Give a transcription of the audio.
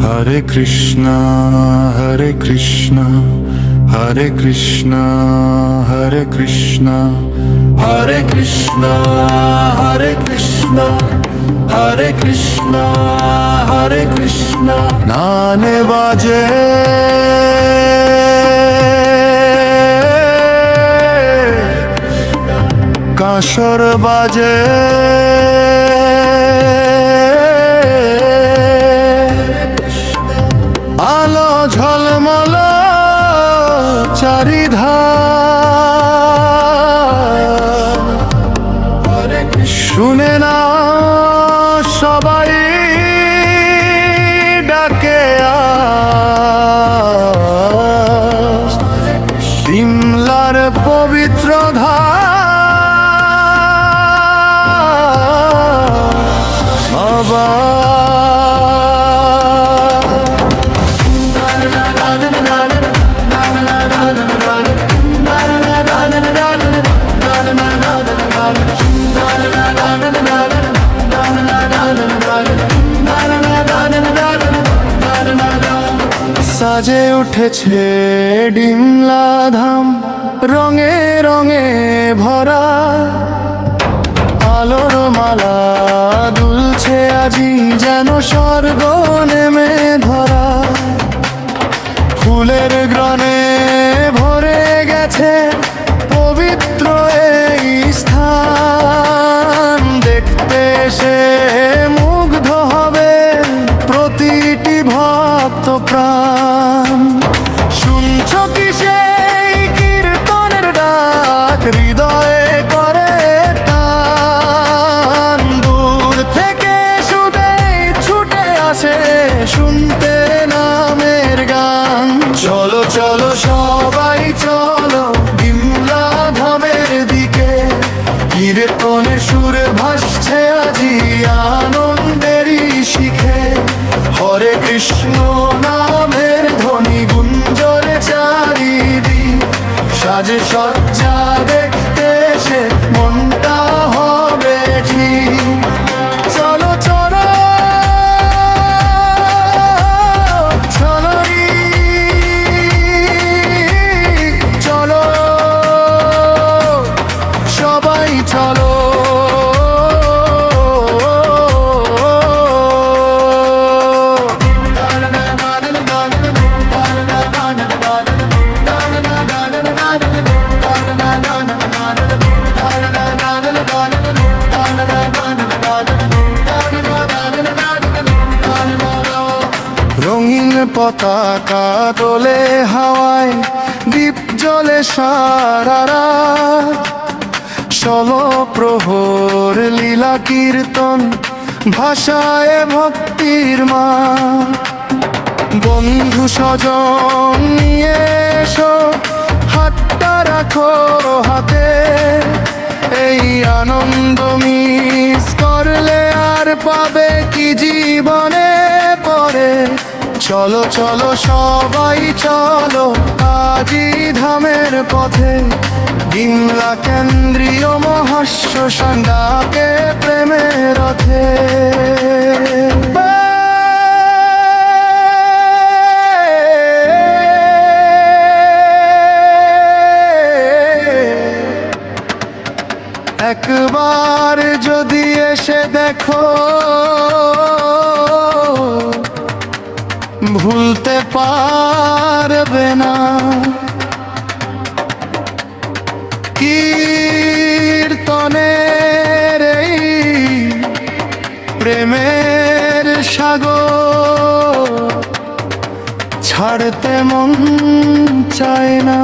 Hare Krishna, Hare Krishna, Hare Krishna, Hare Krishna, Hare Krishna, Hare Krishna, Hare Krishna, Hare Krishna. Nane baje কাঁসর বাজে আলো ঝলমল চারিধার শুনে না সবাই ডাকে বিমলার পবিত্র ধার সাজে উঠেছে ডিমলা ধাম রঙে রঙে ভরা আলোর মালা দুলছে আজি যেন স্বর্গ নেমে ধরা ফুলের গ্রনে ভরে গেছে পবিত্র এই স্থান দেখতে সে মুগ্ধ হবে প্রতিটি ভক্ত প্রাণ শুনছ কি সেই কীর্তনের ডাক হৃদয়ে করে টান দূর থেকে শুধুই ছুটে আসে শুনতে নামের গান চলো চলো সবাই চলো বিমলা ধামের দিকে কীর্তনের সুর ভাসছে আজি আনন্দেরই শিখে হরে কৃষ্ণ নামের ধ্বনি গুঞ্জরে চারিদিক সাজে সজ্জা দেখতে সে মনটা হবে ঠিক চলো চলো চলো চলো সবাই চলো রঙিন পতাকা তোলে হাওয়ায় দীপ জ্বলে সারা রাত ষোলো প্রহর লীলা কীর্তন ভাষায় ভক্তির মা বন্ধু স্বজন নিয়ে এসো হাতটা রাখো হাতে এই আনন্দ মিস করলে আর পাবে কি জীবনে পরে চলো চলো সবাই চলো আজি ধামের পথে বিমলা কেন্দ্রীয় মহাশ্ব সন্ধ্যাকে প্রেমের রথে একবার যদি এসে দেখো ভুলতে পারবে না কীর্তনের এই প্রেমের সাগর ছাড়তে মন চায় না।